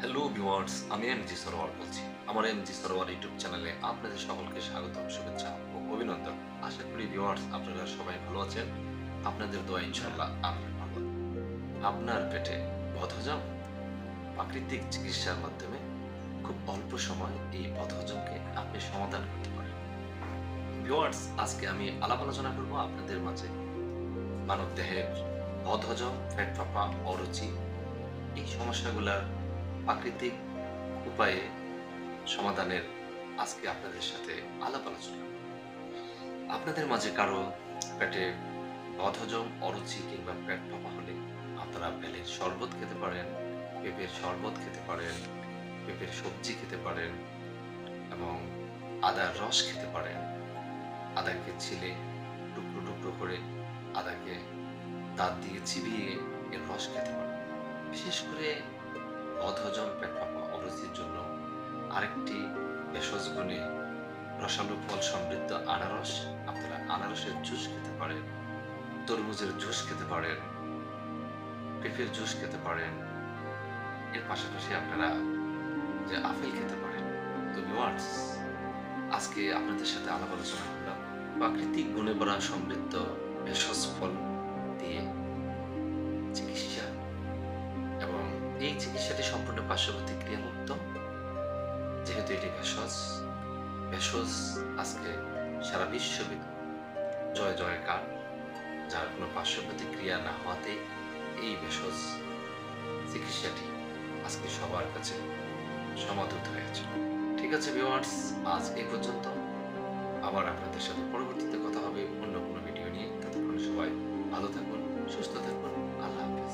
Hello viewers, আমি MG Sarwar বলছি। আমার এমজি সরোয়ার ইউটিউব চ্যানেলে আপনাদের সকলকে স্বাগতম, শুভেচ্ছা ও অভিনন্দন। আশা করি ভিউয়ার্স আপনারা সবাই ভালো আছেন। আপনাদের দোয়া ইনশাআল্লাহ আমিও ভালো আছি। আপনার পেটে বদহজম প্রাকৃতিক চিকিৎসার মাধ্যমে খুব অল্প সময় এই বদহজমকে আপনি সমাধান করতে পারেন। ভিউয়ার্স, আজকে আমি আলাপ আলোচনা করব আপনাদের মাঝে মানবদেহের বদহজম, পেট ফাঁপা, অরুচি এই সমস্যাগুলার প্রাকৃতিক উপায়ে সমাধানের আজকে আপনাদের সাথে আলাপ আলোচনা। আপনাদের মাঝে কারো পেটে বদহজম, অরুচি কিংবা পেট ফাঁপা হলে আপনারা বেলের শরবত খেতে পারেন, পেঁপের শরবত খেতে পারেন, পেঁপের সবজি খেতে পারেন এবং আদার রস খেতে পারেন। আদাকে ছিলে টুকরো টুকরো করে আদাকে দাঁত দিয়ে চিবিয়ে এর রস খেতে পারেন। বিশেষ করে বদহজম, পেট ফাঁপা, অরুচির জন্য আরেকটি ভেষজ গুণে রসালো ফল সমৃদ্ধ আনারস, আপনারা আনারসের জুস খেতে পারেন, তরমুজের জুস খেতে পারেন, পেঁপের জুস খেতে পারেন। এর পাশাপাশি আপনারা যে আপেল খেতে পারেন। তো ভিউয়ার্স, আজকে আপনাদের সাথে আলাপ আলোচনা করলাম প্রাকৃতিক গুণে ভরা সমৃদ্ধ ভেষজ ফল দিয়ে চিকিৎসা, এবং এই চিকিৎসাটি সম্পূর্ণ পার্শ্ব প্রতিক্রিয়া মুক্ত। যেহেতু এটি ভেষজ, ভেষজ আজকে সারা বিশ্বব্যাপী জয় জয়কার, যার কোনো পার্শ্ব প্রতিক্রিয়া না হওয়াতে এই ভেষজ চিকিৎসাটি আজকে সবার কাছে সমাদৃত হয়েছে। ঠিক আছে ভিউয়ার্স, আজ এই পর্যন্ত। আবার আপনাদের সাথে পরবর্তীতে